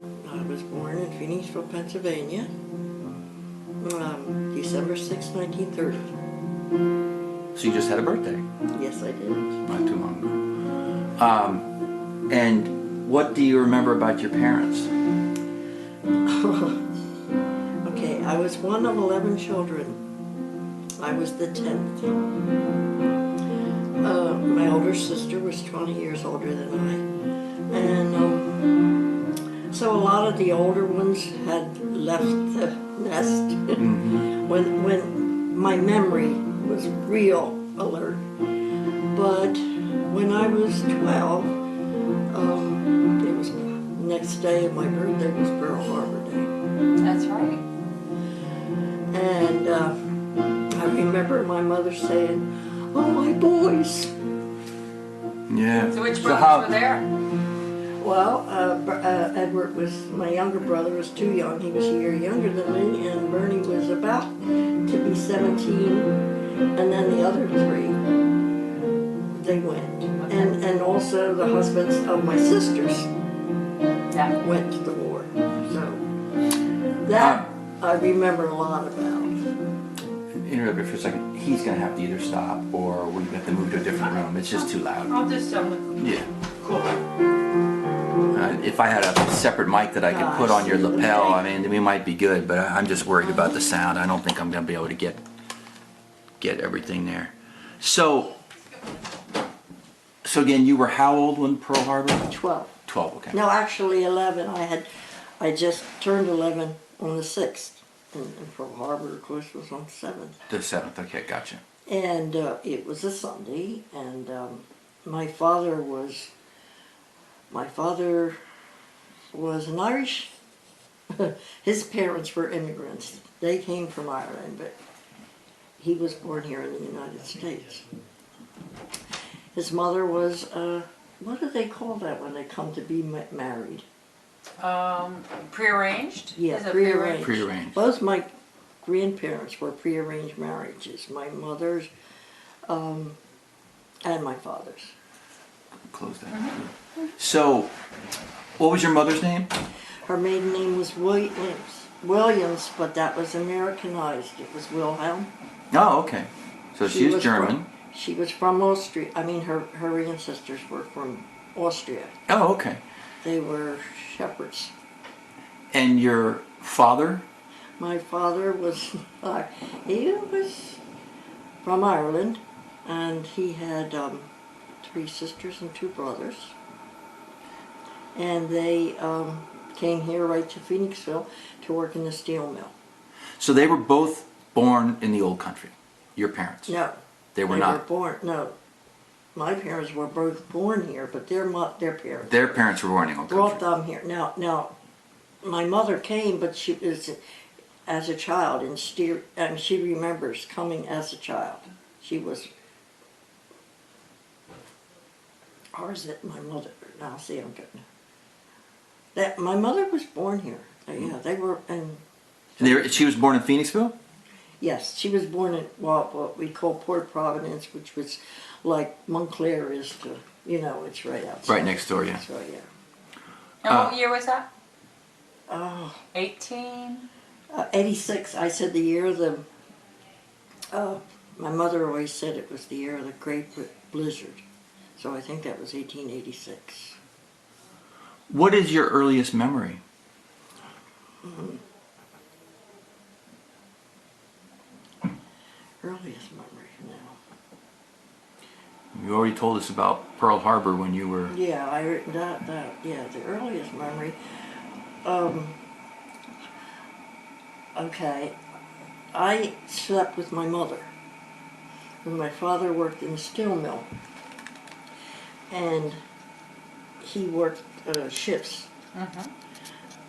I was born in Phoenixville, Pennsylvania, December 6, 1930. So you just had a birthday? Yes, I did. Not too long ago. And what do you remember about your parents? Okay, I was one of 11 children. I was the 10th. My older sister was 20 years older than I. And so a lot of the older ones had left the nest when my memory was real alert. But when I was 12, it was the next day of my birthday was Pearl Harbor Day. That's right. And I remember my mother saying, "Oh, my boys." Yeah. So which brothers were there? Well, Edward was, my younger brother was too young. He was a year younger than me, and Bernie was about to be 17, and then the other three, they went. And also the husbands of my sisters went to the war. So that I remember a lot about. Interrupt you for a second. He's going to have to either stop or we have to move to a different room. It's just too loud. I'll just tell them. Yeah. Cool. If I had a separate mic that I could put on your lapel, I mean, we might be good, but I'm just worried about the sound. I don't think I'm going to be able to get everything there. So again, you were how old when Pearl Harbor? 12. 12, okay. No, actually 11. I just turned 11 on the 6th. And Pearl Harbor, of course, was on the 7th. The 7th, okay, gotcha. And it was a Sunday, and my father was an Irish. His parents were immigrants. They came from Ireland, but he was born here in the United States. His mother was, what do they call that when they come to be married? Prearranged? Yeah, Is it prearranged. Prearranged. Both my grandparents were prearranged marriages. My mother's and my father's. Close that. So, what was your mother's name? Her maiden name was Williams, but that was Americanized. It was Wilhelm. Oh, okay. So she was German. She was from Austria. I mean, her ancestors were from Austria. Oh, okay. They were shepherds. And your father? My father was, he was from Ireland, and he had 3 sisters and 2 brothers. And they came here right to Phoenixville to work in the steel mill. So they were both born in the old country, your parents? No. They were not? No. My parents were both born here, but their parents. Their parents were born in the old Brought country. them here. Now, my mother came, but she was as a child, and she remembers coming as a child. She was, or is it my mother? Now, see, I'm getting that. My mother was born here. Yeah, they were, and She was born in Phoenixville? yes, she was born in what we call Port Providence, which was like Montclair is to, it's right outside. Right next door, yeah. That's right, yeah. And what year was that? Oh. 18? 86, I said the year of the, my mother always said it was the year of the Great Blizzard. So I think that was 1886. What is your earliest memory? Earliest memory now. You already told us about Pearl Harbor when you were... Yeah, the earliest memory. Okay, I slept with my mother. And my father worked in a steel mill. And he worked shifts.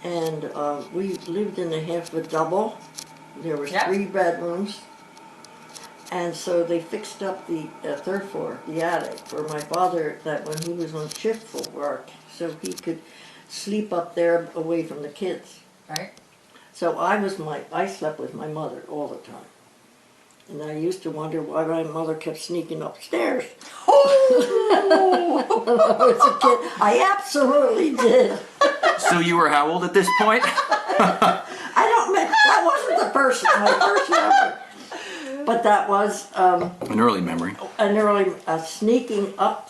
And we lived in a half of a double. There was 3 bedrooms. And so they fixed up the 3rd floor, the attic, for my father, that when he was on shift for work, so he could sleep up there away from the kids. Right. So I slept with my mother all the time. And I used to wonder why my mother kept sneaking upstairs. When I was a kid. I absolutely did. So you were how old at this point? I don't mean, that wasn't my first memory. But that was An early memory. an early sneaking up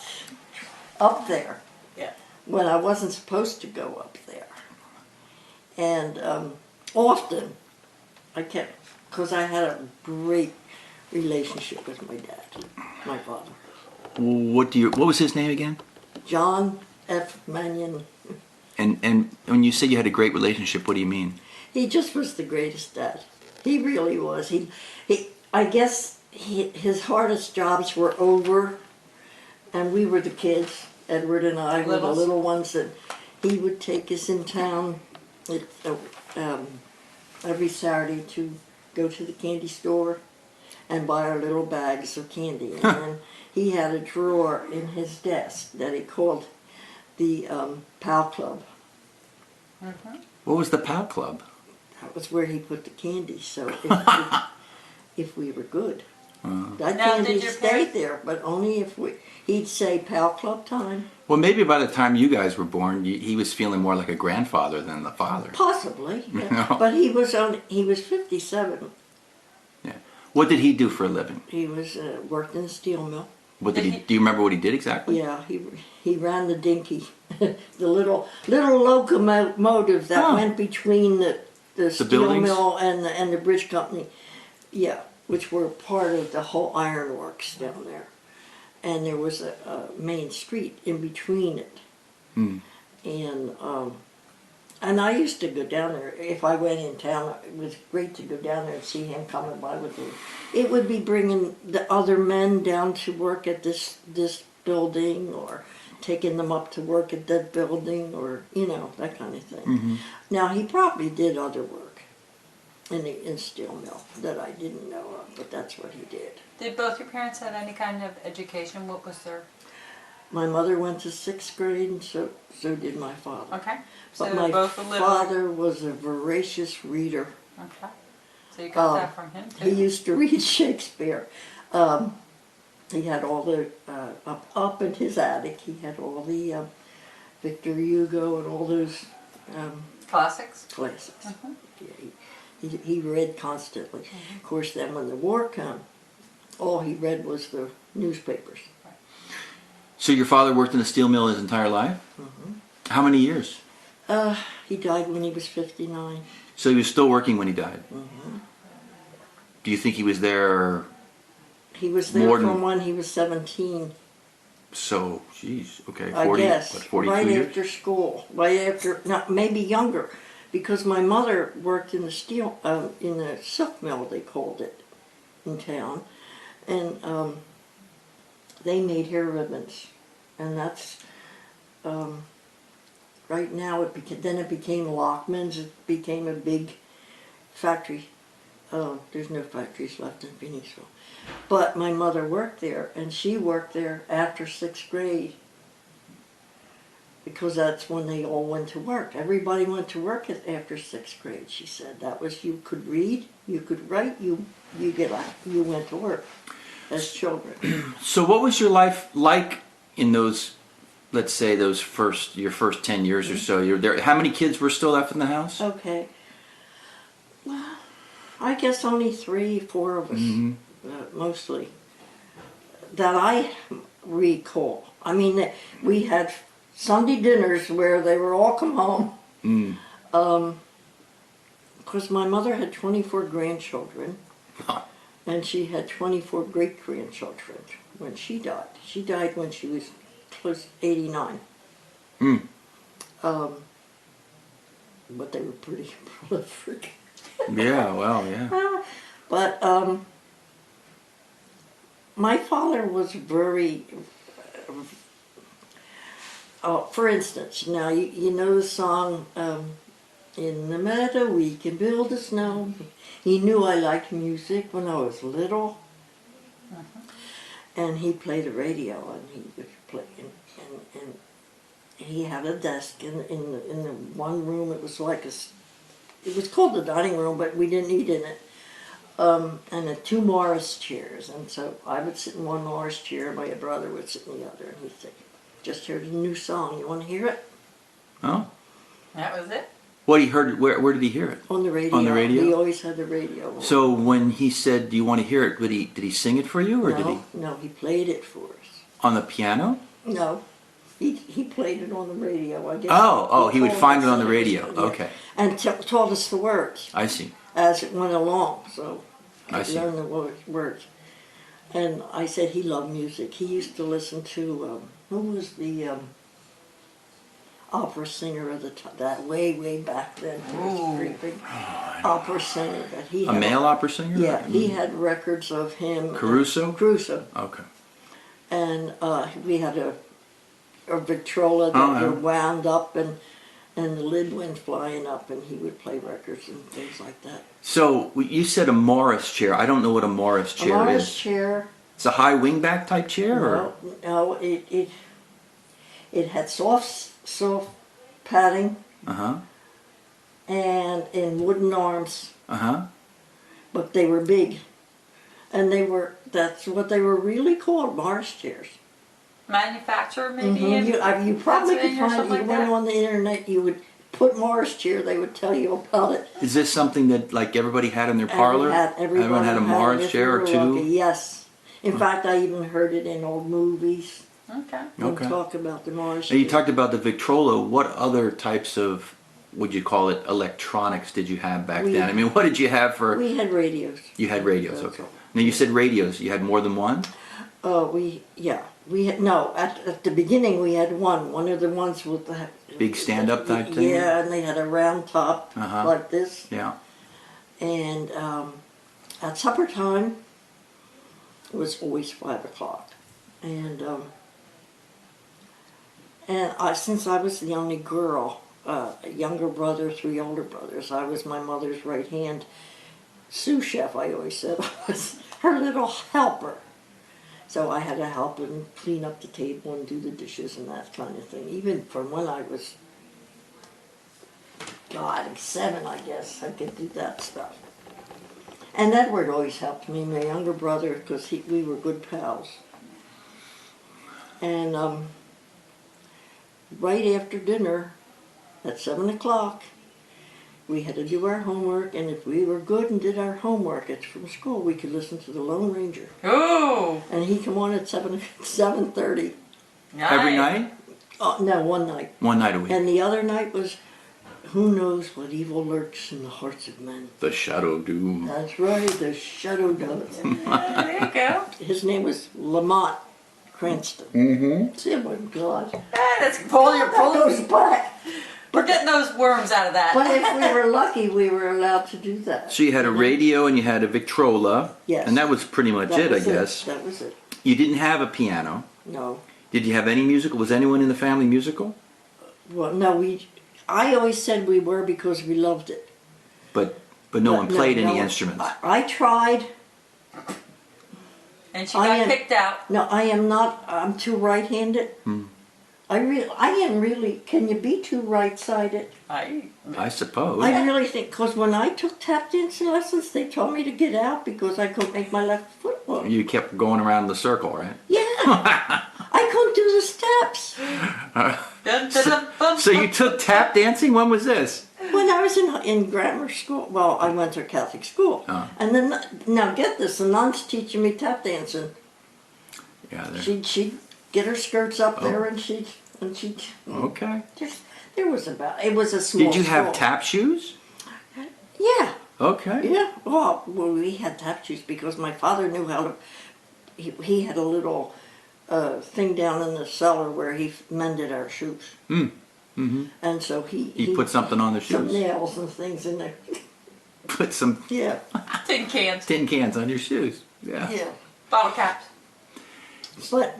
there. Yeah. When I wasn't supposed to go up there. And often I kept, because I had a great relationship with my dad, my father. What was his name again? John F. Mannion. And when you say you had a great relationship, what do you mean? He just was the greatest dad. He really was. I guess his hardest jobs were over, and we were the kids. Edward and I were the little ones that he would take us in town every Saturday to go to the candy store and buy our little bags of candy. And then he had a drawer in his desk that he called the Pal Club. What was the Pal Club? That was where he put the candy. So if we were good, that Now, candy did your stayed parents- there. But only if he'd say Pal Club time. Well, maybe by the time you guys were born, he was feeling more like a grandfather than the father. Possibly, yeah. No. But he was 57. Yeah. What did he do for a living? He was worked in a steel mill. What did he? Do you remember what he did exactly? Yeah, he ran the dinky, the little locomotive that went between the steel buildings? mill and the bridge company. Yeah, which were part of the whole ironworks down there, and there was a main street in between it. And I used to go down there if I went in town. It was great to go down there and see him coming by with him. It would be bringing the other men down to work at this building, or taking them up to work at that building, or that kind of thing. Now he probably did other work in steel mill that I didn't know of, but that's what he did. Did both your parents have any kind of education? What was their... My mother went to 6th grade, and so did my father. Okay. So But my both were literate. father was a voracious reader. Okay. So you got that from him too. He used to read Shakespeare. He had all the up in his attic. He had all the Victor Hugo and all those Classics? classics. Yeah, he read constantly. Of course, then when the war came, all he read was the newspapers. So your father worked in a steel mill his entire life? How many years? He died when he was 59. So he was still working when he died? Do you think he was there? He was there More from than- when he was 17. So, geez, okay, I 40, guess, what, 42 right years? after school, right after, not maybe younger, because my mother worked in the in the silk mill, they called it, in town, and they made hair ribbons, and that's right now. Then it became Lockman's. It became a big factory. There's no factories left in Phoenixville. But my mother worked there, and she worked there after 6th grade because that's when they all went to work. Everybody went to work after 6th grade, she said. That was, you could read, you could write, you went to work as children. So what was your life like in those, let's say, your first 10 years or so? You're there. How many kids were still left in the house? Okay. Well, I guess only 3, 4 of us, mostly, that I recall. I mean, we had Sunday dinners where they were all come home. Because my mother had 24 grandchildren, and she had 24 great-grandchildren when she died. She died when she was close to 89. But they were pretty prolific. Yeah, well, yeah. But my father was very, for instance, now you know the song, In the meadow we can build a snow. He knew I liked music when I was little. And he played the radio, and he was playing, and he had a desk in the one room. It was like it was called the dining room, but we didn't eat in it. and the two Morris chairs. And so I would sit in one Morris chair, my brother would sit in the other, and he'd say, "Just heard a new song. You want to hear it?" Oh. That was it? What he heard? Where did he hear it? On the radio. On the radio? He always had the radio on. So when he said, "Do you want to hear it?" Did he sing it for you, or did he No, he played it for us. on the piano? No, he played it on the radio. I guess. He would told find us it on the was- radio. yeah. Okay, And taught us the words I see. as it went along. So I I see. learned the words. And I said he loved music. He used to listen to who was the opera singer of the time, that way back then. He was a pretty big opera singer. That he A had male opera singer? Yeah, he had records of him. Caruso? Caruso. Okay. And we had a Victrola that were wound up and the lid went flying up, and he would play records and things like that. So you said a Morris chair. I don't know what a Morris chair A Morris is. chair. It's a high wingback type chair, or No, it had soft padding and in wooden arms, but they were big, and that's what they were really called, Morris chairs. Manufacturer maybe? You probably could Pennsylvania or find it. something You like went that? on the internet, you would put Morris chair, they would tell you about it. is this something that like everybody had in their parlor? Everyone had a Morris chair or two? Yes. In fact, I even heard it in old movies. Okay. And talk about the Morris Now you chair. talked about the Victrola. What other types of, would you call it, electronics did you have back then? I mean, what did you have for? We had radios. You had radios, That's okay. all. Now you said radios. You had more than one? We had, no, at the beginning we had one of the ones with the Big stand-up type thing? Yeah, and they had a round top like this. Yeah. And at supper time, it was always 5 o'clock. And since I was the only girl, a younger brother, 3 older brothers, I was my mother's right hand sous chef, I always said. I was her little helper. So I had to help and clean up the table and do the dishes and that kind of thing. Even from when I was, 7, I guess, I could do that stuff. And Edward always helped me, my younger brother, because we were good pals. And right after dinner, at 7 o'clock, we had to do our homework, and if we were good and did our homework from school, we could listen to the Lone Ranger. Ooh! And he'd come on at 7:30. Every night? No, one night. One night a week. And the other night was, who knows what evil lurks in the hearts of men. The Shadow Doom. That's right, the Shadow Does. There you go. His name was Lamont Cranston. See, oh my God. That's pull your That pull. goes back. We're getting those worms out of that. But if we were lucky, we were allowed to do that. So you had a radio and you had a Victrola. Yes. And that was pretty much That it, I was guess. That was it. You didn't have a piano. No. Did you have any musical? Was anyone in the family musical? Well, no, I always said we were because we loved it. But no one played any instruments. I tried. And she got picked out. No, I am not. I'm too right-handed. I am really. Can you be too right-sided? I suppose. I really think, because when I took tap dancing lessons, they told me to get out because I couldn't make my left foot move. You kept going around the circle, right? Yeah. I couldn't do the steps. Dun, dun, dun, bum, So you bum. took tap dancing? When was this? When I was in grammar school, well, I went to Catholic school. And then, now get this, the nun's teaching me tap dancing. Yeah. She'd get her skirts up there and she'd Okay. it was a small Did you have school. tap shoes? Yeah. Okay. Yeah. Well, we had tap shoes because my father knew how to, he had a little thing down in the cellar where he mended our shoes. And so he put something on the some shoes. nails and things in there. Put some Yeah. Tin cans. tin cans on your shoes. Yeah. Yeah. Bottle caps. But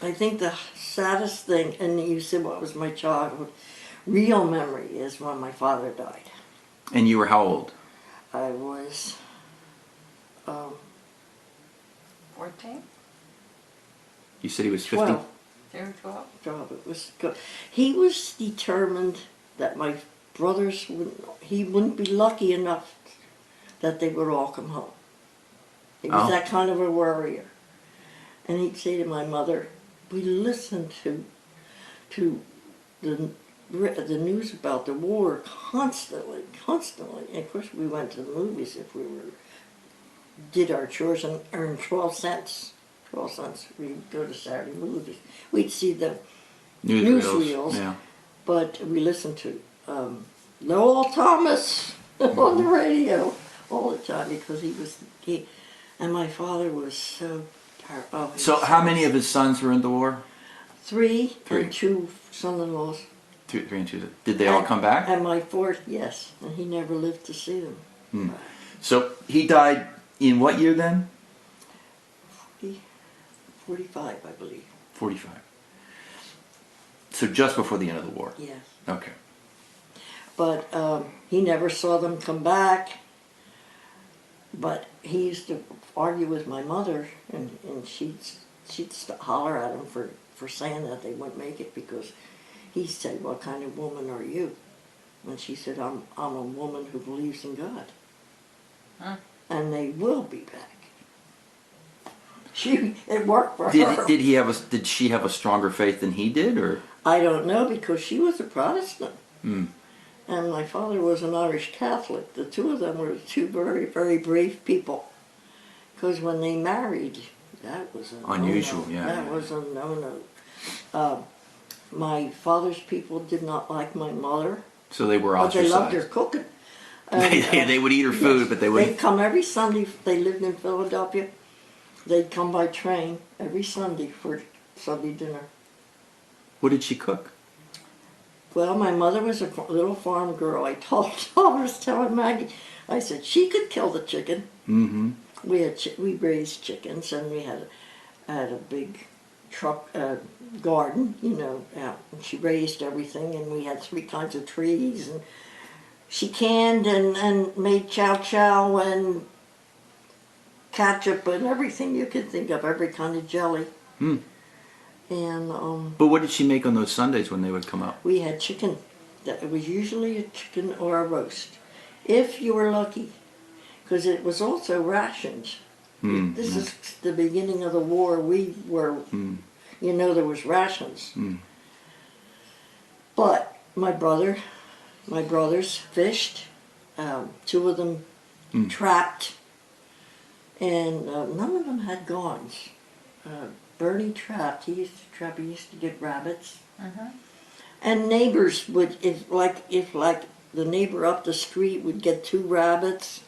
I think the saddest thing, and you said what was my childhood, real memory is when my father died. And you were how old? I was 14? You said he was 50? 12. They were 12? 12. It was good. He was determined that my brothers wouldn't be lucky enough that they would all come home. He was Oh. that kind of a worrier. And he'd say to my mother, we listened to the news about the war constantly. And of course we went to the movies if we did our chores and earned 12 cents. 12 cents. We'd go to Saturday movies. We'd see the newsreels. Yeah. But we listened to Noel Thomas on the radio all the time because and my father was so So how many of his sons were in the war? Three. Three. And two son-in-laws. Three and two. Did they all come back? And my fourth, yes, and he never lived to see them. So he died in what year then? 45, I believe. 45. So just before the end of the war? Yes. Okay. But he never saw them come back. But he used to argue with my mother, and she'd holler at him for saying that they wouldn't make it because he said, what kind of woman are you? And she said, I'm a woman who believes in God. Huh. And they will be back. It worked for her. Did she have a stronger faith than he did, or? I don't know, because she was a Protestant. Mm. And my father was an Irish Catholic. The two of them were two very, very brave people. Because when they married, that was a Unusual, no-no. yeah. That was a no-no. My father's people did not like my mother. So they were But they loved ostracized. her cooking. They would eat her food, yes, but they wouldn't. They'd come every Sunday. They lived in Philadelphia. They'd come by train every Sunday for Sunday dinner. What did she cook? Well, my mother was a little farm girl. I was telling Maggie, I said she could kill the chicken. Mm-hmm. We raised chickens, and we had a big truck garden, out. And she raised everything, and we had 3 kinds of trees, and she canned and made chow chow and ketchup and everything you could think of, every kind of jelly. Mm. And But what did she make on those Sundays when they would come up? we had chicken. It was usually a chicken or a roast, if you were lucky, because it was also rations. Mm. This is the beginning of the war. We were, there was rations. Mm. But my brothers fished. 2 of them trapped, and none of them had guns. Bernie trapped. He used to trap. He used to get rabbits. And neighbors would, if the neighbor up the street would get 2 rabbits.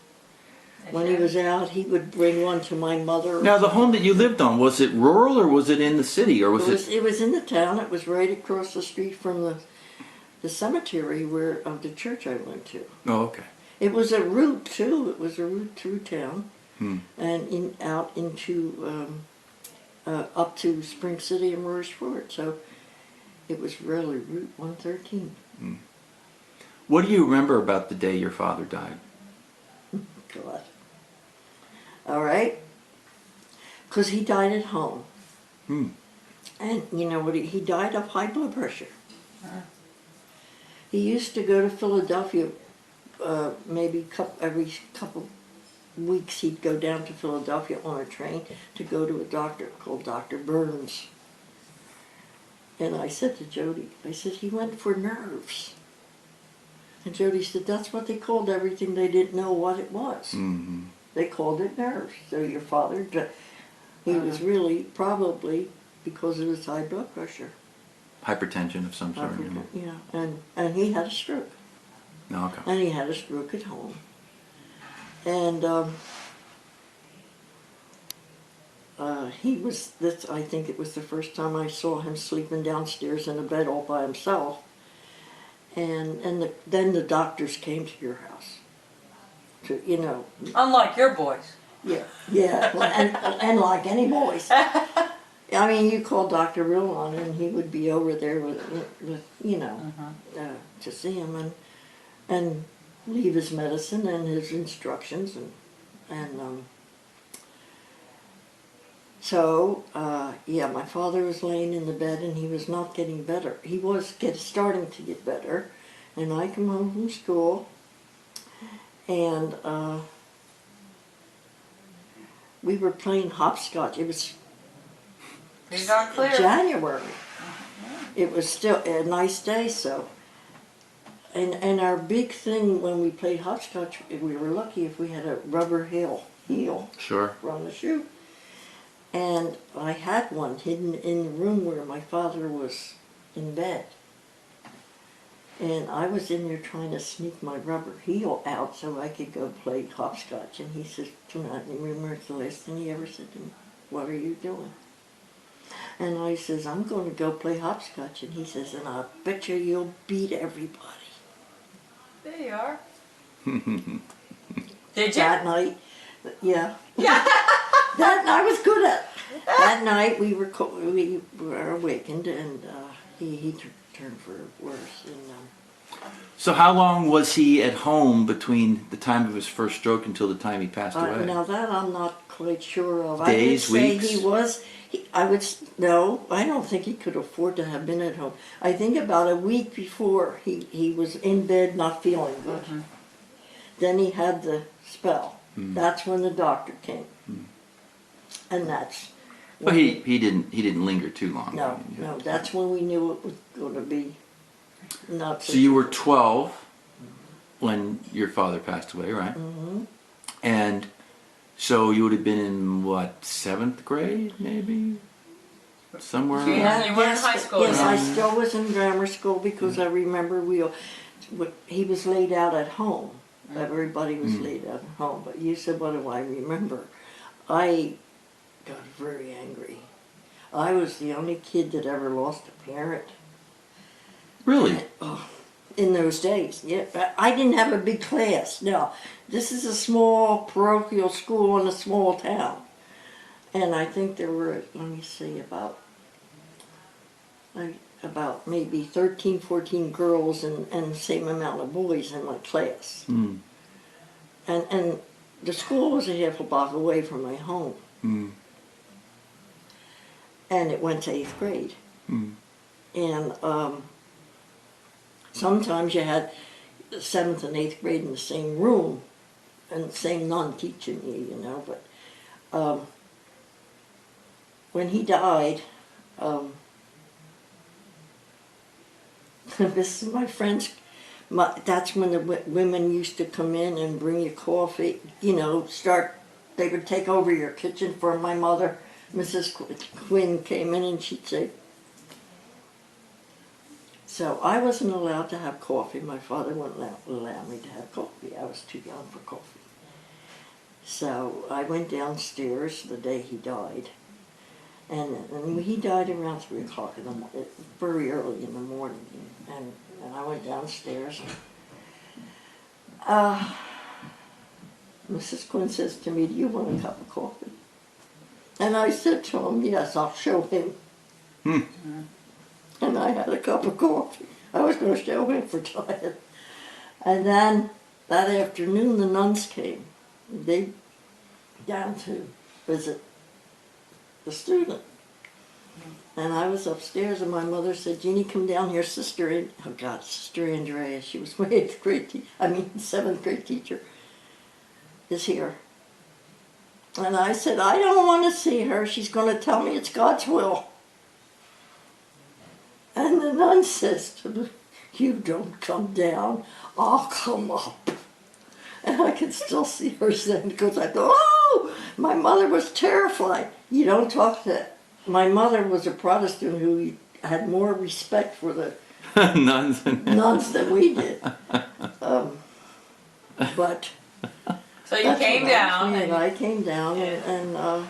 When he was out, he would bring one to my mother. Now, the home that you lived on, was it rural or was it in the city, or was it? It was in the town. It was right across the street from the cemetery of the church I went to. Oh, okay. It was a route too. It was a route through town, Hmm. and out into up to Spring City and Rochefort. So it was really Route 113. What do you remember about the day your father died? God. All right. Because he died at home. Hmm. And you know what? He died of high blood pressure. He used to go to Philadelphia maybe every couple weeks. He'd go down to Philadelphia on a train to go to a doctor called Dr. Burns. And I said to Jody, I said, he went for nerves. And Jody said, that's what they called everything. They didn't know what it was. Mm-hmm. They called it nerves. So your father, he was really probably because of his high blood pressure. Hypertension of some sort. Yeah, and he had a stroke. No, okay. And he had a stroke at home. And I think it was the first time I saw him sleeping downstairs in a bed all by himself. And then the doctors came to your house. Unlike your boys. Yeah, well, and like any boys. I mean, you call Dr. Rillon and he would be over there with to see him and leave his medicine and his instructions so my father was laying in the bed and he was not getting better. He was starting to get better, and I come home from school and we were playing hopscotch. It was Pretty darn clear. January. It was still a nice day, so. And our big thing when we played hopscotch, we were lucky if we had a rubber heel Sure. from the shoe. And I had one hidden in the room where my father was in bed. And I was in there trying to sneak my rubber heel out so I could go play hopscotch. And he says, I remember the last thing he ever said to me, "What are you doing?" And I says, "I'm going to go play hopscotch." And he says, "And I bet you'll beat everybody." There you are. Did you? That night, yeah. That I was good at. That night we were awakened, and he turned for worse. And So how long was he at home between the time of his first stroke until the time he passed away? now that I'm not quite sure of. Days, I would weeks? say he was. No, I don't think he could afford to have been at home. I think about a week before he was in bed not feeling good. Mm-hmm. Then he had the spell. That's when the doctor came. And that's Well, he didn't linger too long. no, that's when we knew it was going to be not So you were 12 when your father passed away, right? Mm-hmm. And so you would have been in what, 7th grade, maybe, somewhere. around- Yeah. You were in high school Yes, then. I still was in grammar school because I remember he was laid out at home. Everybody was laid out at home. But you said, what do I remember? I got very angry. I was the only kid that ever lost a parent. Really? In those days, yeah. I didn't have a big class. No, this is a small parochial school in a small town. And I think there were, let me see, about maybe 13, 14 girls and the same amount of boys in my class. Mm. And the school was a half a block away from my home. Mm. And it went to 8th grade. Mm. And sometimes you had 7th and 8th grade in the same room and the same nun teaching you, but when he died, this is my friends, that's when the women used to come in and bring you coffee, they would take over your kitchen for my mother. Mrs. Quinn came in and she'd say, so I wasn't allowed to have coffee. My father wouldn't allow me to have coffee. I was too young for coffee. So I went downstairs the day he died. And he died around 3 o'clock in the morning, very early in the morning. And I went downstairs. Mrs. Quinn says to me, "Do you want a cup of coffee?" And I said to him, "Yes, I'll show him." And I had a cup of coffee. I was going to show him for trying. And then that afternoon, the nuns came. They down to visit the student. And I was upstairs, and my mother said, "Jeannie, come down here, Sister Andrea." She was my 7th grade teacher, is here. And I said, "I don't want to see her. She's going to tell me it's God's will." And the nun says to me, "You don't come down, I'll come up." And I can still see her saying, because I go, "Oh!" My mother was terrified. You don't talk to... My mother was a Protestant who had more respect for the Nuns. nuns than we did. But... So you came down. And I came down, and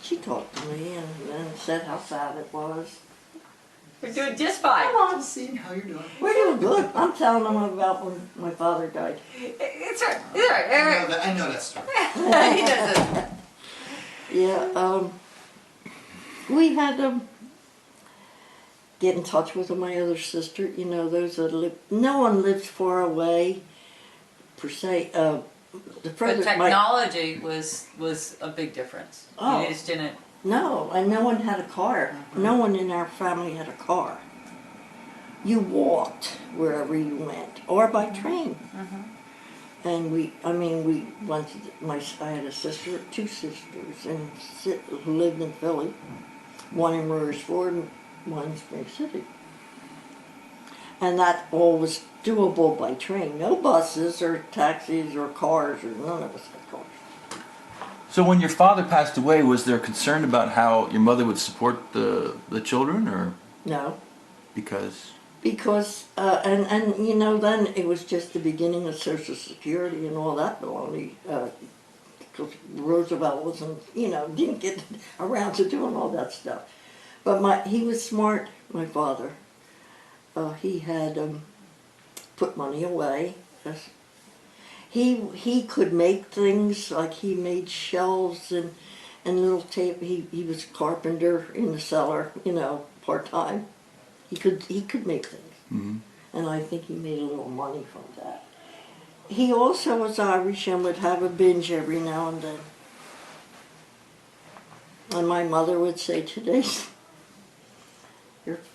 she talked to me and said how sad it was. We're doing just fine. Come on. See how you're doing. We're doing good. I'm telling them about when my father died. It's all right. It's all right. I know that story. He does it. Yeah, we had to get in touch with my other sister. Those that live. No one lived far away, per se. But technology was a big difference. Oh. You just didn't. No, and no one had a car. No one in our family had a car. You walked wherever you went, or by train. And we went to I had a sister, two sisters, and who lived in Philly, one in Royersford and one in Spring City. And that all was doable by train. No buses or taxis or cars, or none of us had cars. So when your father passed away, was there concern about how your mother would support the children, or No. because? Because, and you know, then it was just the beginning of Social Security and all that baloney. Because Roosevelt wasn't, didn't get around to doing all that stuff. But he was smart, my father. He had put money away. He could make things, like he made shelves and little tape. He was a carpenter in the cellar, part-time. He could make things. Mm-hmm. And I think he made a little money from that. He also was Irish and would have a binge every now and then. And my mother would say, today,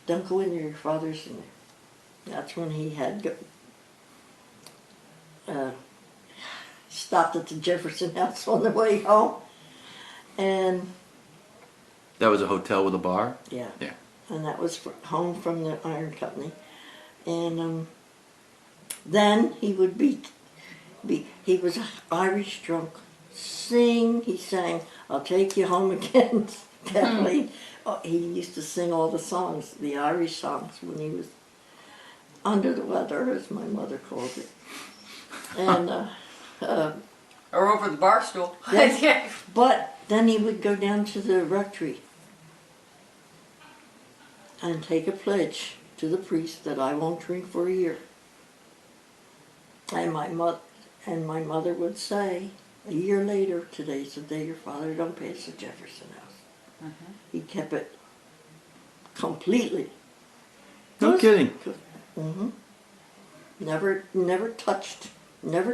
don't go in there, your father's in there. That's when he had stopped at the Jefferson House on the way home. And That was a hotel with a bar? yeah. Yeah. And that was home from the iron company. And then he would he was Irish drunk. He sang, I'll take you home again, Kathleen. Oh, he used to sing all the songs, the Irish songs, when he was under the weather, as my mother called it. And Or over the bar stool. Yes. But then he would go down to the rectory and take a pledge to the priest that I won't drink for a year. And my mother would say, a year later, today's the day your father don't pass the Jefferson House. Mm-hmm. He kept it completely. No kidding. Mm-hmm. Never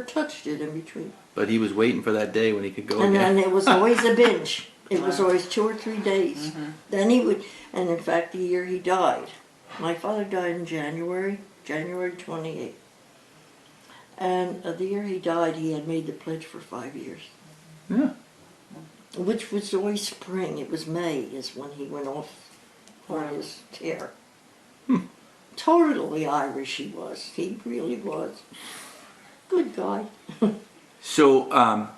touched it in between. But he was waiting for that day when he could go And again. then it was always a binge. It was always 2 or 3 days. Mm-hmm. Then he would, and in fact the year he died, my father died in January 28th. And the year he died, he had made the pledge for 5 years. Yeah. Which was always spring. It was May is when he went off on his tear. Totally Irish he was. He really was. Good guy. So,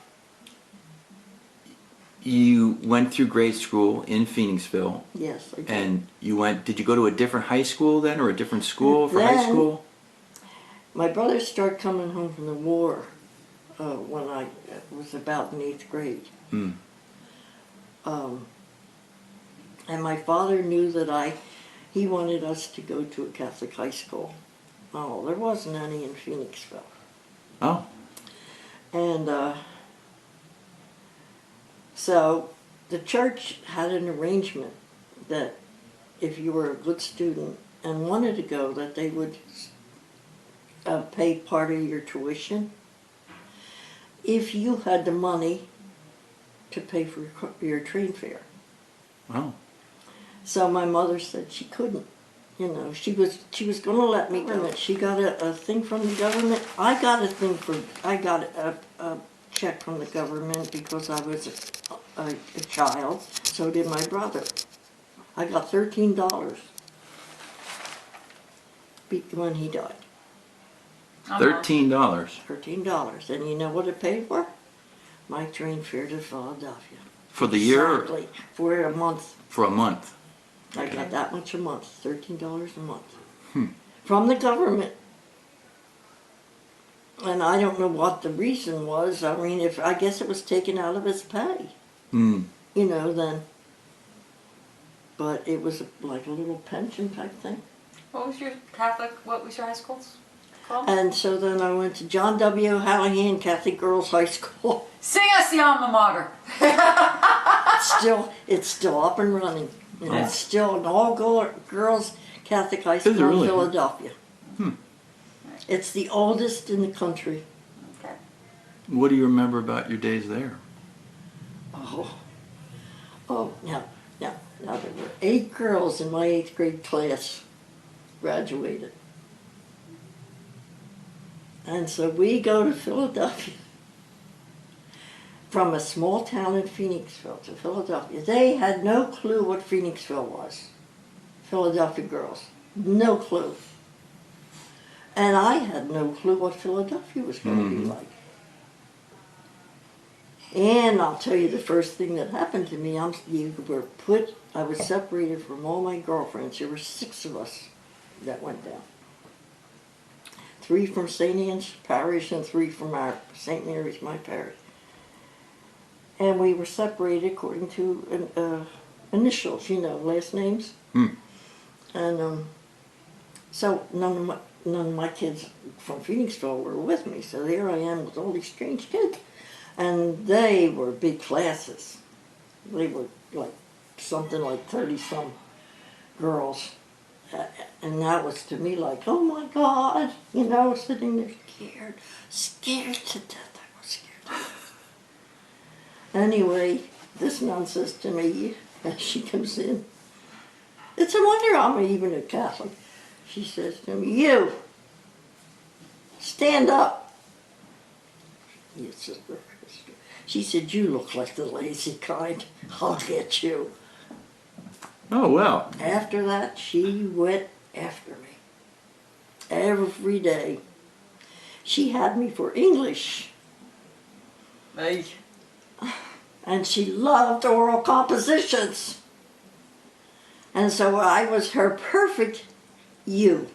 you went through grade school in Phoenixville, Yes, I did. and did you go to a different high school then, or a different school for high Then- school? My brothers started coming home from the war when I was about in 8th grade. Hmm. And my father knew that he wanted us to go to a Catholic high school. Oh, there wasn't any in Phoenixville. Oh. And so the church had an arrangement that if you were a good student and wanted to go, that they would pay part of your tuition if you had the money to pay for your train fare. Oh. So my mother said she couldn't. She was going to let me go. She got a thing from the government. I got a check from the government because I was a child. So did my brother. I got $13 when he died. $13. $13. And you know what it paid for? My train fare to Philadelphia. For the year? Exactly. For a month. For a month. I got that much a month, $13 a month. Hmm. From the government. And I don't know what the reason was. I mean, I guess it was taken out of his pay. Hmm. Then. But it was like a little pension type thing. What was your high school called? And so then I went to John W. Hallahan Catholic Girls High School. Sing us the alma mater. It's still up and running. And it's still an all-girls Catholic high school really? in Philadelphia. Hmm. It's the oldest in the country. Okay. What do you remember about your days there? Now there were 8 girls in my 8th grade class graduated. And so we go to Philadelphia. From a small town in Phoenixville to Philadelphia. They had no clue what Phoenixville was. Philadelphia girls. No clue. And I had no clue what Philadelphia was going to be like. And I'll tell you the first thing that happened to me, I was separated from all my girlfriends. There were 6 of us that went down. 3 from St. Anne's Parish and 3 from our St. Mary's, my parish. And we were separated according to initials, last names. And so none of my kids from Phoenixville were with me. So there I am with all these strange kids. And they were big classes. They were like something like 30-some girls. And that was to me like, oh my God, sitting there scared to death. I was scared to death. Anyway, this nun says to me, as she comes in, it's a wonder I'm even a Catholic. She says to me, you, stand up. Yes, sister. She said, you look like the lazy kind. I'll get you. Oh, well. After that, she went after me. Every day. She had me for English. Hey. And she loved oral compositions. And so I was her perfect you.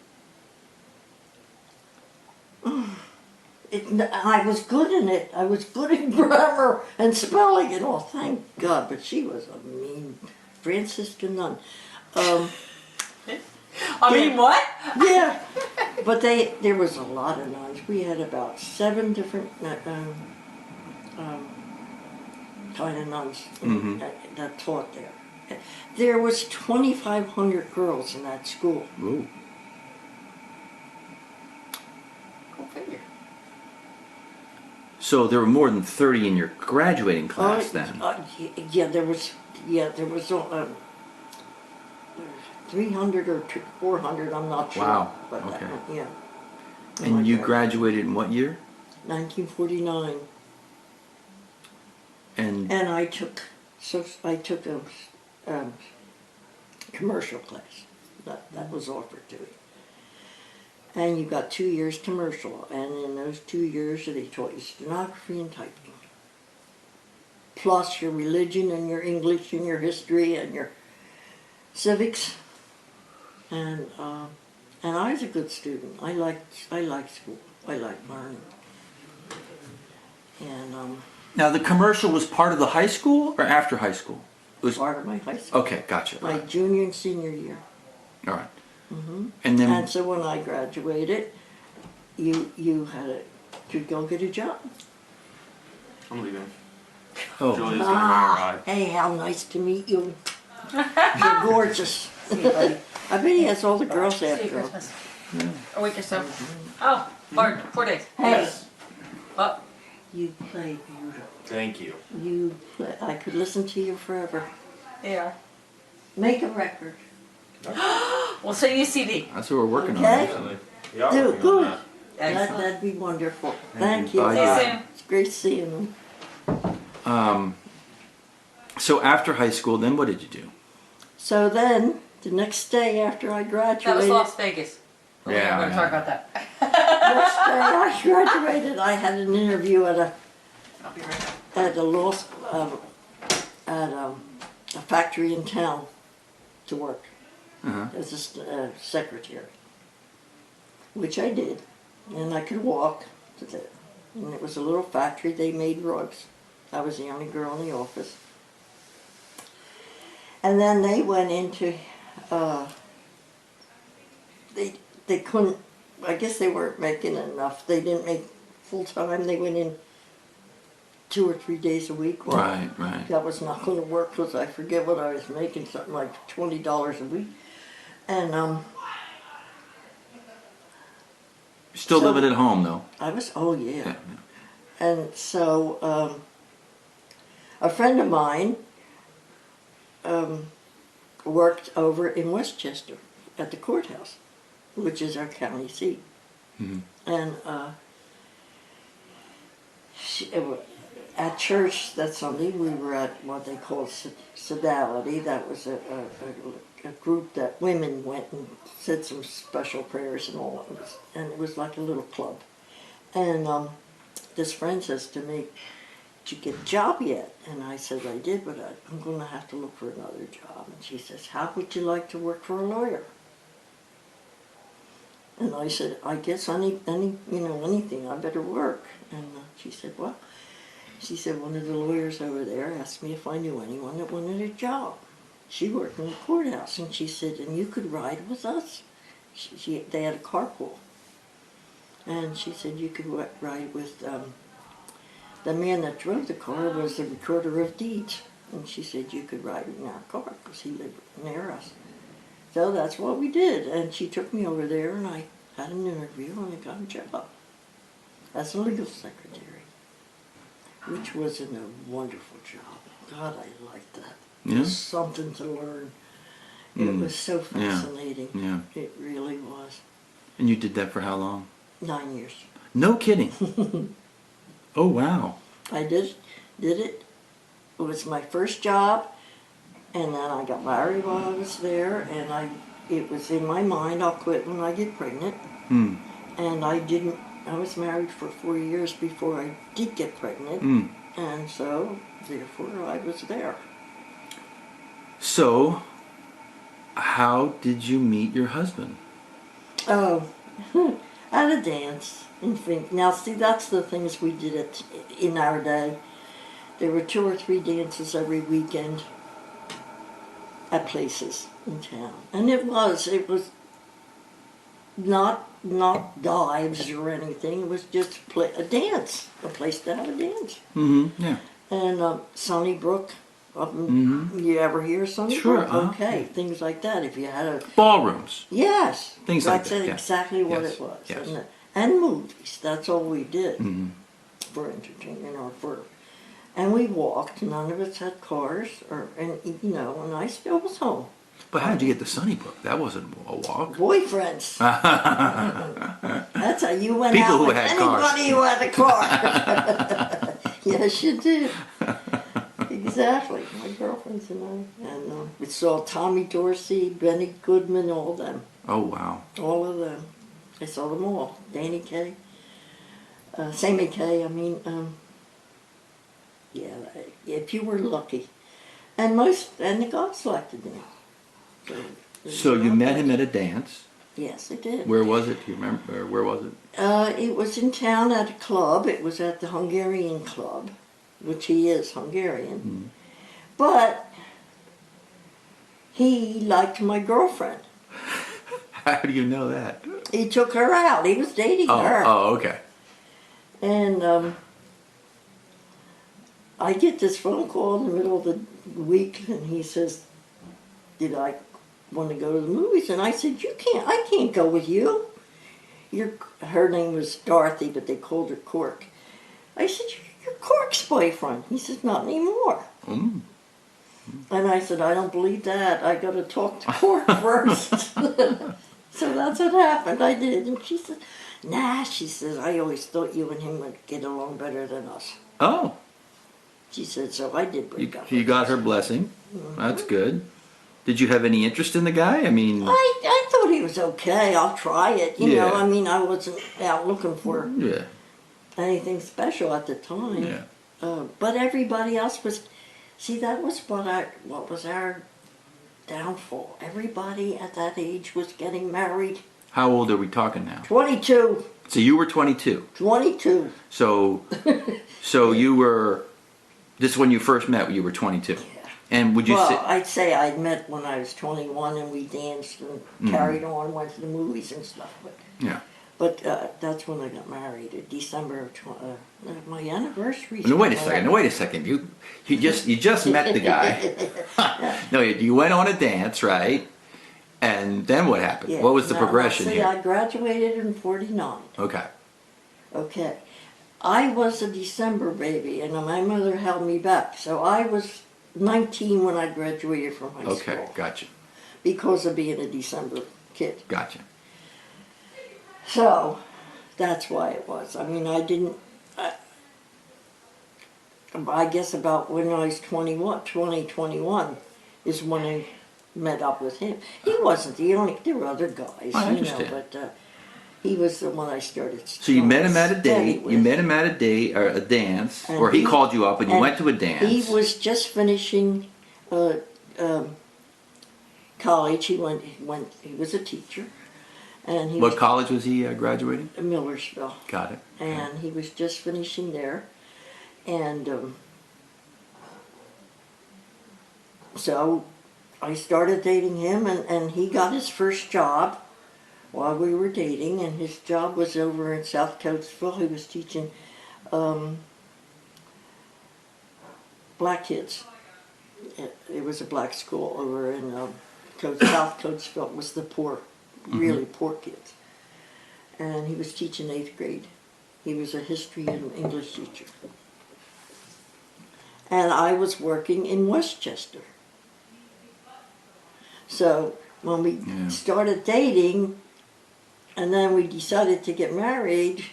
I was good in it. I was good in grammar and spelling and all, thank God. But she was a mean Franciscan nun. I mean, what? Yeah. But there was a lot of nuns. We had about 7 different kind of nuns that taught there. There was 2,500 girls in that school. Ooh. Go figure. So there were more than 30 in your graduating class then? There was 300 or 400, I'm not sure. Wow, But okay. Yeah. And you graduated in what year? 1949. And I took a commercial class that was offered to me. And you got 2 years commercial, and in those 2 years they taught you stenography and typing. Plus your religion and your English and your history and your civics. And I was a good student. I liked school. I liked learning. And now the commercial was part of the high school or after high school? It was part of my high school. Okay, gotcha. My junior and senior year. All right. And then And so when I graduated, you had to go get a job. I'm leaving. oh, Julie's gonna go ride. Hey, how nice to meet you. You're gorgeous. I bet he has all the girls See you after him. Christmas. A week or so. Oh, or 4 days. Hey, Oh, you play beautiful. Thank you. I could listen to you forever. yeah. Make a record. We'll send you a CD. that's what we're working Okay. on. Definitely. We are Dude, working on good. that. Excellent. That'd be wonderful. Thank Thank you. you. Bye. See you soon. It's great seeing them. So after high school, then what did you do? So then, the next day after I That was graduated, Las Vegas. We're Yeah, going to yeah. talk about that. next day I graduated, I had an interview at I'll be right back. a law school, at a factory in town to work as a secretary, which I did, and I could walk to the, and it was a little factory. They made rugs. I was the only girl in the office, and then they went into they couldn't. I guess they weren't making enough. They didn't make full time. They went in 2 or 3 days a week. Well, Right. that was not going to work because I forget what I was making, something like $20 a week. And Still So- living at home though. I was, oh yeah. Yeah. And so a friend of mine worked over in Westchester at the courthouse, which is our county seat. And at church that Sunday, we were at what they called Sodality. That was a group that women went and said some special prayers and all. And it was like a little club. And this friend says to me, "Did you get a job yet?" And I said, "I did, but I'm going to have to look for another job." And she says, "How would you like to work for a lawyer?" And I said, "I guess anything. I better work." And she said, "Well," she said, "one of the lawyers over there asked me if I knew anyone that wanted a job." She worked in the courthouse, and she said, "And you could ride with us?" They had a carpool. And she said, "You could ride with," the man that drove the car was the recorder of deeds. And she said, "You could ride in our car," because he lived near us. So that's what we did. And she took me over there, and I had an interview, and I got a job as a legal secretary, which was a wonderful job. God, I liked that. Yeah? It was something to learn. It was so fascinating. Yeah. It really was. And you did that for how long? 9 years. No kidding. Oh, wow. I did it. It was my first job, and then I got married while I was there, and it was in my mind, I'll quit when I get pregnant. Mm. And I didn't. I was married for 4 years before I did get pregnant, and so therefore I was there. So, how did you meet your husband? Oh, at a dance in Fink. Now, see, that's the things we did in our day. There were 2 or 3 dances every weekend at places in town, and it was not dives or anything. It was just a dance, a place to have a dance. Mm-hmm. Yeah. And Sunnybrook. You ever hear Sunnybrook? Sure. Okay, things like that. If you had a Ballrooms. yes, Things like that. that's Yeah. exactly what Yes, it was. yes. And movies. That's all we did Mm-hmm. for entertainment and we walked. None of us had cars, and I still was home. But how did you get to Sunnybrook? That wasn't a walk. Boyfriends. That's how you went People out who with had cars. anybody who had a car. Yes, you did. Exactly. My girlfriends and I. And we saw Tommy Dorsey, Benny Goodman, all them. Oh, wow. All of them. I saw them all. Danny Kaye. Sammy Kaye, I mean. Yeah, if you were lucky. And the God selected me. So you met him at a dance. Yes, I did. Where was it? Do you remember? Or where was it? It was in town at a club. It was at the Hungarian Club, which he is Hungarian. Mm. But he liked my girlfriend. How do you know that? He took her out. He was dating her. Oh, okay. And I get this phone call in the middle of the week, and he says, "Did I want to go to the movies?" And I said, I can't go with you. Her name was Dorothy, but they called her Cork. I said, "You're Cork's boyfriend." He says, "Not anymore." Mm. And I said, "I don't believe that. I got to talk to Cork first." So that's what happened. I did. And she said, "Nah," she says, "I always thought you and him would get along better than us." Oh. She said, so I did break up. You got her blessing. Mm-hmm. That's good. Did you have any interest in the guy? I mean... I thought he was okay. I'll try it. You know, I mean, I wasn't out looking for anything special at the time. Yeah. But everybody else was... See, that was what was our downfall. Everybody at that age was getting married. How old are we talking now? 22. So you were 22. 22. So you were... This is when you first met, you were 22. Yeah. And would you say... Well, I'd say I'd met when I was 21, and we danced and carried on, went to the movies and stuff. But that's when I got married, in December of my anniversary. No, wait a second. You just met the guy. No, you went on a dance, right? And then what happened? Yeah. What was the progression here? I graduated in 49. Okay. I was a December baby, and my mother held me back. So I was 19 when I graduated from high school. Okay, gotcha. Because of being a December kid. Gotcha. So that's why it was. I mean, I didn't... I guess about when I was 21 is when I met up with him. He wasn't the only, there were other guys, I you know, understand. but he was the one I started. So you met him at a steady date. with. You met him at a date or a dance, And or he called you up and you and went to a dance. He was just finishing college. He was a teacher, and he What was college was he graduating? in Millersville, Got it. Okay. and he was just finishing there, and so I started dating him, and he got his first job while we were dating, and his job was over in South Coatesville. He was teaching black kids. It was a black school over in South Coatesville. It was the poor, really poor kids. And he was teaching 8th grade. He was a history and English teacher. And I was working in Westchester. So when we started dating, and then we decided to get married,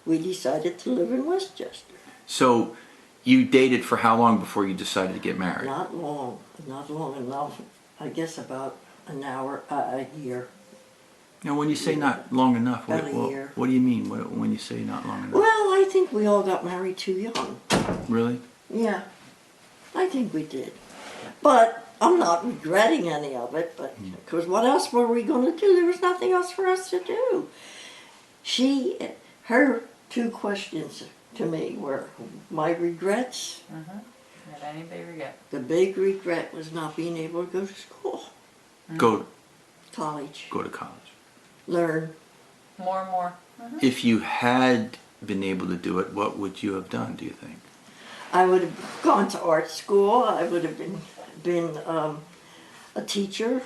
we decided to live in Westchester. So you dated for how long before you decided to get married? Not long enough. I guess about a year. Now, when you say not long enough, About a year. what do you mean when you say not long enough? Well, I think we all got married too young. Really? Yeah, I think we did. But I'm not regretting any of it, but because what else were we going to do? There was nothing else for us to do. Her two questions to me were my regrets. Did anybody regret? The big regret was not being able to go to school, Go college, to college. learn. More and more. If you had been able to do it, what would you have done, do you think? I would have gone to art school. I would have been a teacher.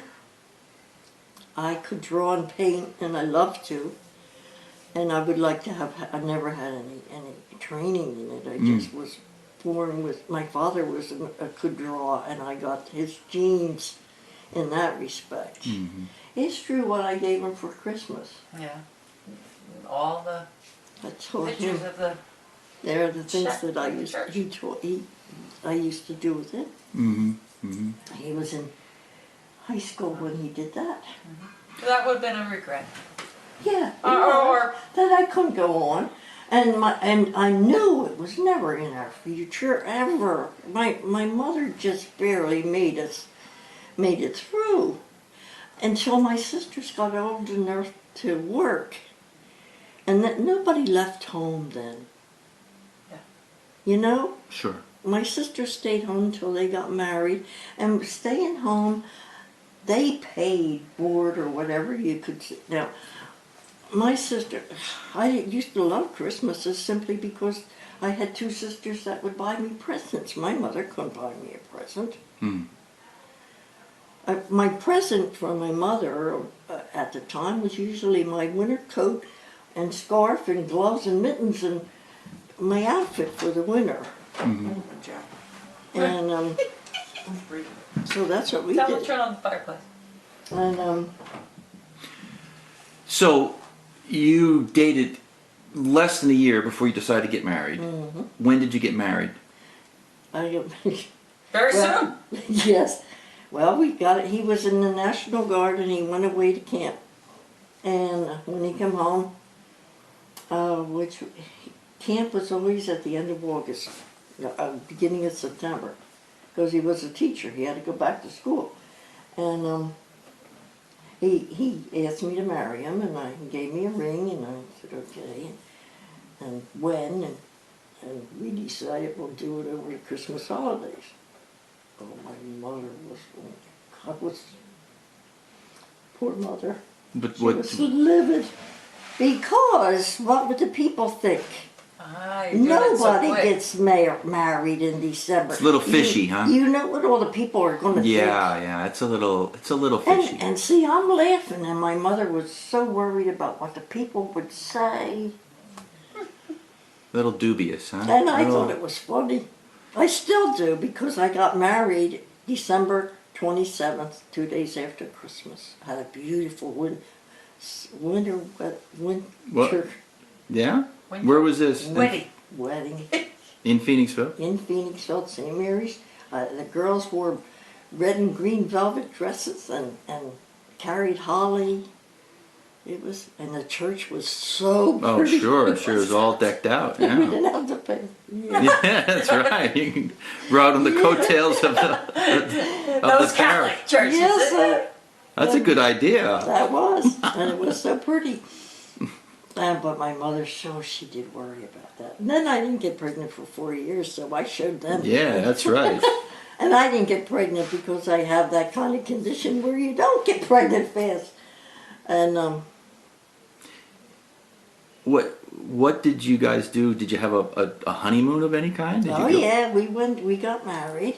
I could draw and paint, and I love to. And I would like to have. I never had any training in it. I just was born with. My father could draw, and I got his genes in that respect. It's true what I gave him for Christmas. Yeah. All the I taught him. pictures of the. They're the things Chef that I in used. church. I used to do with him. Mm-hmm. Mm-hmm. He was in high school when he did that. So that would have been a regret. Yeah, it Or- was, that I couldn't go on, and I knew it was never in our future ever. My mother just barely made it through, until my sisters got old enough to work, and that nobody left home then. Yeah. You know, Sure. my sisters stayed home until they got married, and staying home, they paid board or whatever you could. Now, my sister, I used to love Christmases simply because I had two sisters that would buy me presents. My mother couldn't buy me a present. My present from my mother at the time was usually my winter coat and scarf and gloves and mittens and my outfit for the winter. And so that's what we Tell them to did. turn on the fireplace. And So you dated less than a year before you decided to get married. When did you get married? I Very Well, soon. yes. Well, we got it. He was in the National Guard and he went away to camp. And when he came home, camp was always at the end of August, beginning of September, because he was a teacher. He had to go back to school. And he asked me to marry him, and he gave me a ring, and I said, okay. And when, and we decided we'll do it over the Christmas holidays. Oh, my mother was, poor mother. But She was livid. Because what would the people think? You're doing it so Nobody quick. gets married in December. It's a little fishy, huh? You know what all the people are going to think. Yeah, it's a little fishy. And see, I'm laughing, and my mother was so worried about what the people would say. A little dubious, huh? And I Little- thought it was funny. I still do, because I got married December 27th, 2 days after Christmas. I had a beautiful winter What? Yeah? When Where was this? Wedding. wedding. In Phoenixville? in Phoenixville, at St. Mary's. The girls wore red and green velvet dresses and carried holly. It was, and the church was so Oh, pretty. sure. Sure, it was all decked out. We Yeah. didn't have to pay. Yeah. Yeah, that's right. You can ride on the coattails of the Those parish. Catholic churches. Yes, That's a good idea. that was, and it was so pretty. But my mother, so she did worry about that. And then I didn't get pregnant for 4 years, so I showed them. Yeah, that's right. And I didn't get pregnant because I have that kind of condition where you don't get pregnant fast. And What did you guys do? Did you have a honeymoon of any kind? Did oh you go? yeah, we got married.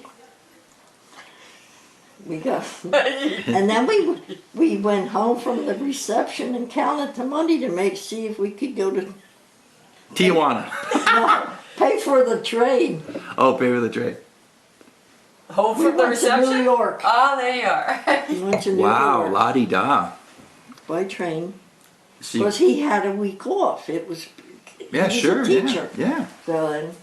And then we went home from the reception and counted the money to see if we could go to Tijuana. pay for the train. Oh, pay for the trade. Home We from the went to New reception? York. Oh, there you are. We went to New Wow, York la-di-da. by train See, because he had a week off. It was yeah, he was sure. a teacher. Yeah. So then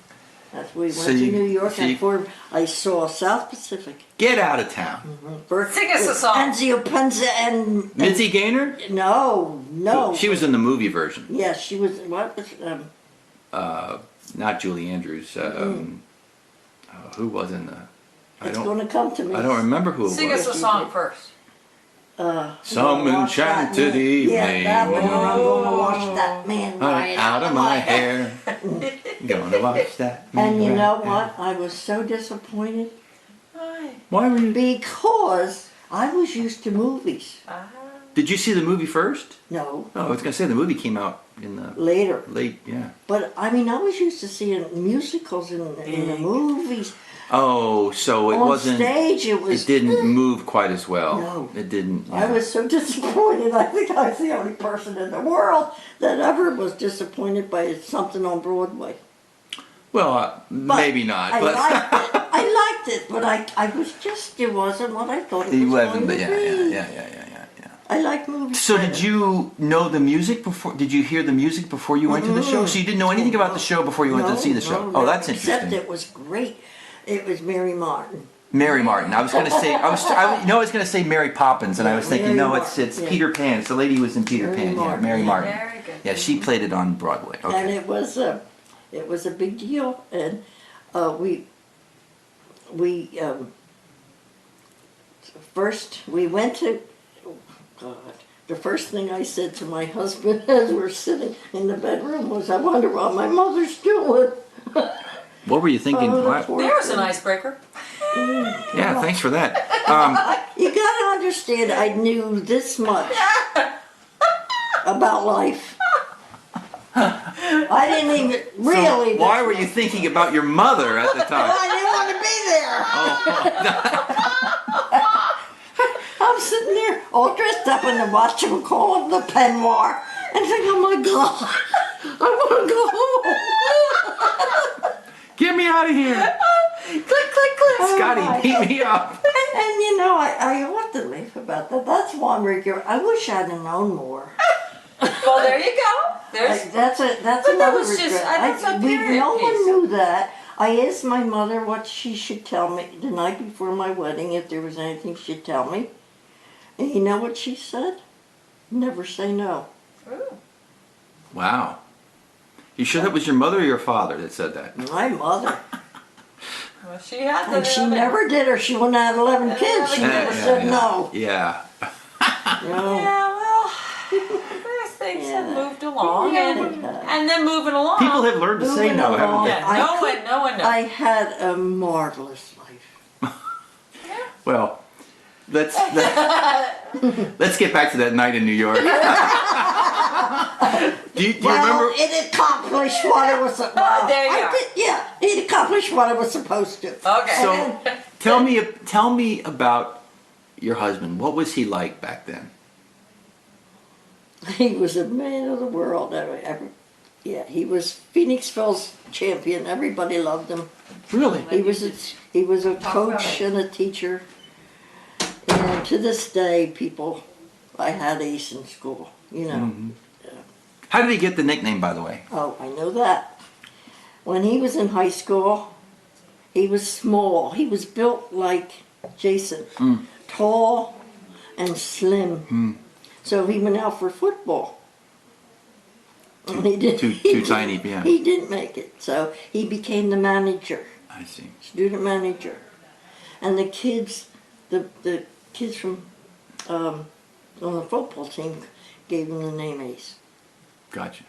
we went So to you- New York so you- and for I saw South Pacific. Get out of town. Sing us a song. Enzio Penza and Mitzi Gaynor? no. She was in the movie version. Yes, she was. What was Not Julie Andrews. Who was in the... It's going to come to me. I don't remember who it Sing was. us a song first. Some enchanted evening. Yeah, that one. I'm going to wash that man right out of my hair. Gonna wash that. And you right know out. what? I was so disappointed Hi. Why were you... because I was used to movies. Did you see the movie first? No, Oh, I was gonna say the movie came out in the later. late, yeah. But I mean, I was used to seeing musicals in the movies. Oh, so it On wasn't. stage, it was. It didn't move quite as well. No. It didn't. I yeah. was so disappointed. I think I was the only person in the world that ever was disappointed by something on Broadway. Well, But maybe not. I but liked it. I liked it, but I was just, it wasn't what I thought it it was wasn't. going to Yeah, be. yeah. I like movies. So better. did you know the music before? Did you hear the music before you went to the show? So you didn't know anything about the show before you went to see the show? No, Oh, that's except interesting. it was great. It was Mary Martin. Mary Martin. I was going to say. I was going to say Mary Poppins, and I was thinking, Mary no, Martin, it's yeah. Peter Pan. It's the lady who was in Peter Mary Pan. Yeah, Martin, Mary yeah. Martin. Very good. Yeah, she played it on Broadway. And Okay. it was a big deal. And first we went to, oh God, the first thing I said to my husband as we're sitting in the bedroom was, I wonder what my mother's doing. What were you thinking? Oh, What? poor There's an thing. icebreaker. Yeah, thanks for that. You gotta understand, I knew this much about life. I didn't even really. So why were you thinking about your mother at the time? I didn't want to be there. I'm sitting there all dressed up in the whatchamacallit, the peignoir, and thinking, oh my God, I want to go home. Get me out of here, Click, click, click. Oh Scotty! my Beat God. me up. And you know, I ought to laugh about that. That's one regret. I wish I'd have known more. Well, there you go. There's. That's But that another was regret. just- that's a period no one piece. knew that. I asked my mother what she should tell me the night before my wedding, if there was anything she'd tell me. And you know what she said? Never say no. Ooh. Wow. You sure that was your mother or your father that said that? My mother. Well, she had And she never did, or she wouldn't have had 11 kids. She never said no. Yeah. No. Yeah, well, those things have Yeah. moved along, Yeah, and they have. and then moving along. People have learned to say Moving no, haven't along. they? Yeah, I no could- one, no one knows. I had a marvelous life. Well, let's get back to that night in New York. do you Well, remember? it accomplished what it was. There you are. Yeah, it accomplished what it was supposed to. Okay. So, tell me about your husband. What was he like back then? He was a man of the world. Yeah, he was Phoenixville's champion. Everybody loved him. Really? He was a coach and a teacher. And to this day, I had ace in school. You know. How did he get the nickname, by the way? Oh, I know that. When he was in high school, he was small. He was built like Jason, tall and slim. So he went out for football. And he did, Too tiny, yeah. He didn't make it. So he became the manager, I see. student manager. And the kids from on the football team gave him the name Ace. Gotcha.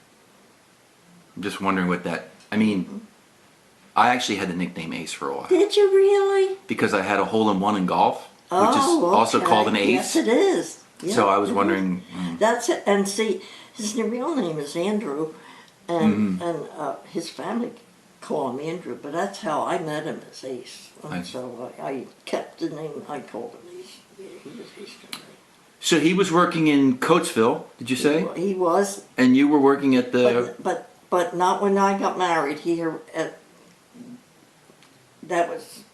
I'm just wondering what that. I mean, I actually had the nickname Ace for a while Did you really? because I had a hole-in-one in golf, which is also okay. called an ace. Yes, it is. Yeah, So I was it is. wondering. That's it. And see, his real name is Andrew, and his family call him Andrew, but that's how I met him as Ace. I And see. so I kept the name. I called him Ace. Yeah, he was Ace to me. So he was working in Coatesville, did you say? He was, And you were working at the. but not when I got married here. That was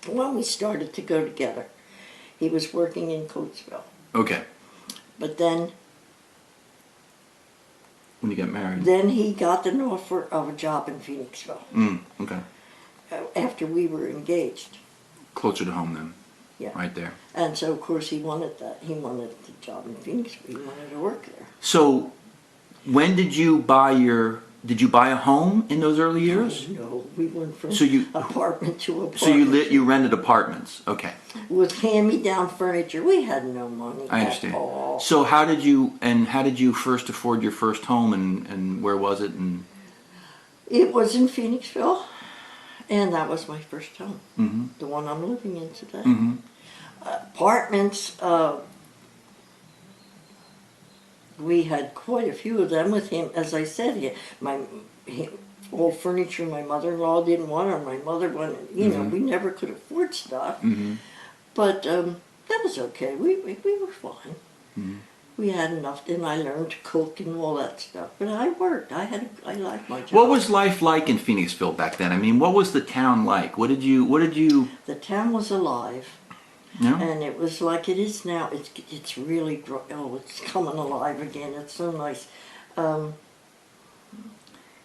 when we started to go together. He was working in Coatesville, Okay. but then When you got married. he got an offer of a job in Phoenixville Okay. after we were engaged. Closer to home then. Yeah. Right there. And so, of course, he wanted that. He wanted the job in Phoenixville. He wanted to work there. So, when did you buy your? Did you buy a home in those early years? No, we went from So you- apartment to apartment. So you rented apartments. Okay, With hand-me-down furniture. We had no money I at understand. all. So how did you first afford your first home and where was it and? It was in Phoenixville, and that was my first home, Mm-hmm. the one I'm living in today. Mm-hmm. Apartments, we had quite a few of them with him. As I said, old furniture my mother-in-law didn't want, or my mother wanted. We never could afford stuff. Mm-hmm. But that was okay. We were fine. Mm-hmm. We had enough, and I learned to cook and all that stuff. But I worked. I liked my job. What was life like in Phoenixville back then? I mean, what was the town like? What did you? The town was alive. No? And it was like it is now. It's really it's coming alive again. It's so nice.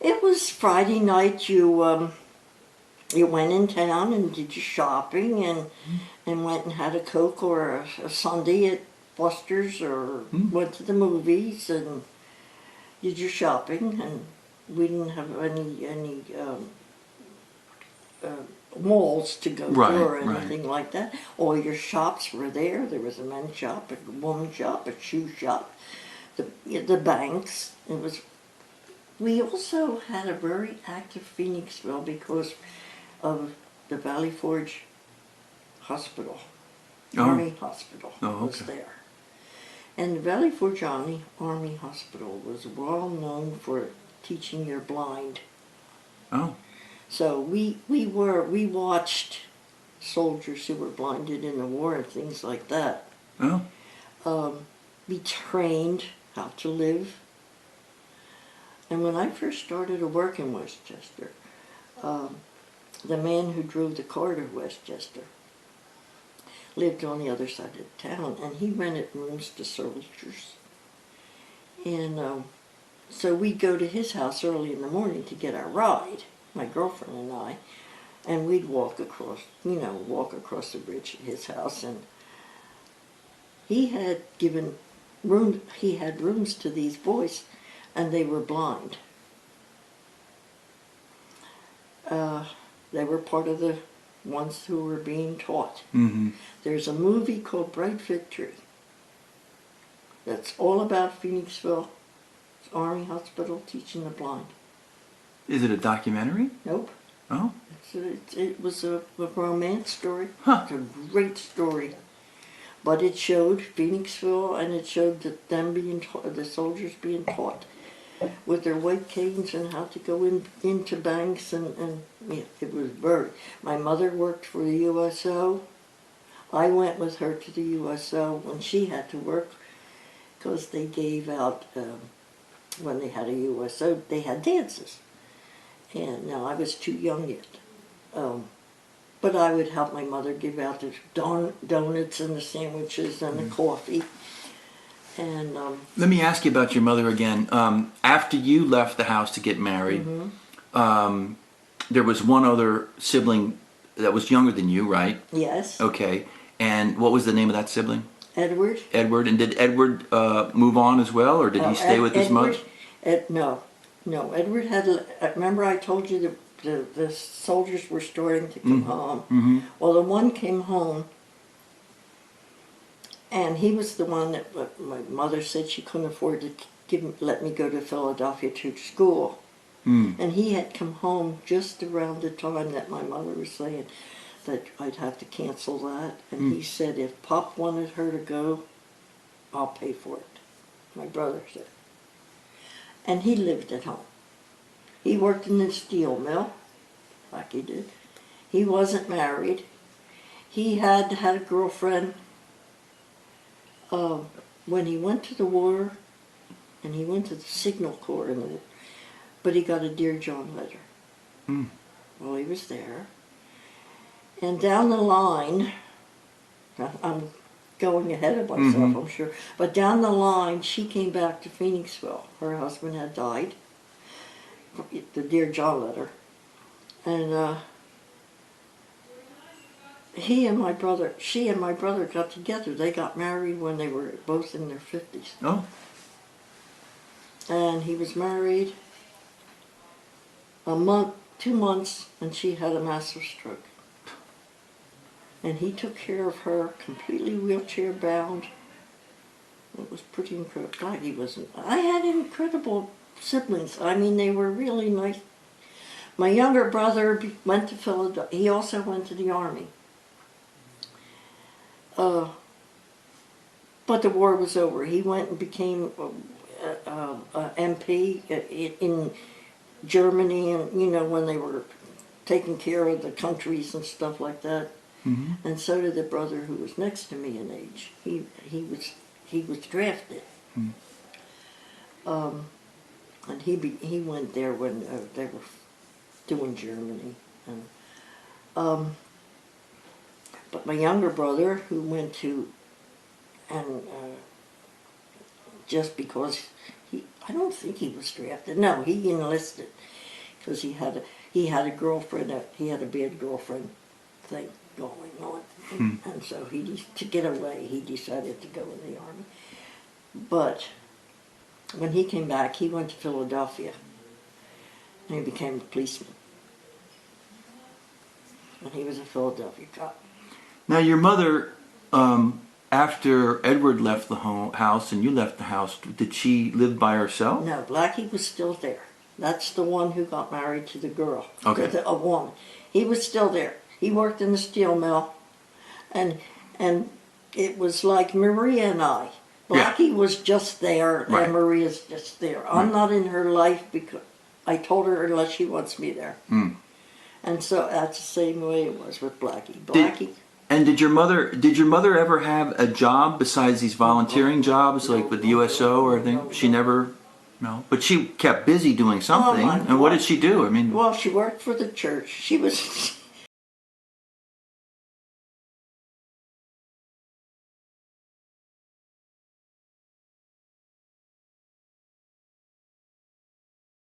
It was Friday night. You went in town and did your shopping and went and had a Coke or a sundae at Buster's or went to the movies and did your shopping. And we didn't have any malls to go Right, to or right. anything like that. All your shops were there. There was a men's shop, a woman's shop, a shoe shop, the banks. It was. We also had a very active Phoenixville because of the Valley Forge Hospital, Army Hospital was okay. there. And the Valley Forge Army Hospital was well known for teaching your blind. Oh. So we watched soldiers who were blinded in the war and things like that. Oh. We trained how to live. And when I first started to work in Westchester, the man who drove the car to Westchester lived on the other side of the town, and he rented rooms to soldiers. And so we'd go to his house early in the morning to get our ride, my girlfriend and I, and we'd walk across the bridge to his house, and he had rooms to these boys, and they were blind. They were part of the ones who were being taught. Mm-hmm. There's a movie called Bright Victory that's all about Phoenixville Army Hospital teaching the blind. Is it a documentary? Nope. Oh. It was a romance story. Huh. It's a great story. But it showed Phoenixville, and it showed the soldiers being taught with their white canes and how to go into banks, and yeah, it was very. My mother worked for the USO. I went with her to the USO when she had to work, because they gave out, when they had a USO, they had dances. And now I was too young yet. But I would help my mother give out the donuts and the sandwiches and the coffee. And Let me ask you about your mother again. After you left the house to get married, there was one other sibling that was younger than you, right? Yes. Okay. And what was the name of that sibling? Edward. Edward. And did Edward move on as well, or did he stay with his mother? No. Edward had. Remember, I told you the soldiers were starting to come home. Mm-hmm. Well, the one came home, and he was the one that my mother said she couldn't afford to let me go to Philadelphia to school. And he had come home just around the time that my mother was saying that I'd have to cancel that. And he said, if Pop wanted her to go, I'll pay for it. My brother said. And he lived at home. He worked in the steel mill, like he did. He wasn't married. He had a girlfriend when he went to the war, and he went to the Signal Corps in the war. But he got a Dear John letter. Well, he was there. And down the line, I'm going ahead of myself, I'm sure, but down the line, she came back to Phoenixville. Her husband had died. The Dear John letter. And she and my brother got together. They got married when they were both in their 50s. Oh. And he was married 2 months, and she had a massive stroke. And he took care of her, completely wheelchair bound. It was pretty incredible. God, he wasn't. I had incredible siblings. I mean, they were really nice. My younger brother went to Philadelphia. He also went to the Army. But the war was over. He went and became MP in Germany, and you know, when they were taking care of the countries and stuff like that. And so did the brother who was next to me in age. He was drafted. And he went there when they were doing Germany. And but my younger brother, who went to, and just because I don't think he was drafted. No, he enlisted because he had a girlfriend. He had a bad girlfriend thing going on, and so to get away, he decided to go in the Army. But when he came back, he went to Philadelphia, and he became a policeman. And he was a Philadelphia cop. Now, your mother, after Edward left the house and you left the house, did she live by herself? No, Blackie was still there. That's the one who got married to the girl. Okay. A woman. He was still there. He worked in the steel mill, and it was like Maria and I. Blackie was just there, Right. and Maria's just there. I'm not in her life because I told her unless she wants me there. And so that's the same way it was with Blackie. And did your mother ever have a job besides these volunteering jobs, like with the USO or anything? She never. No, but she kept busy doing something. And what did she do? I mean, well, she worked for the church. She was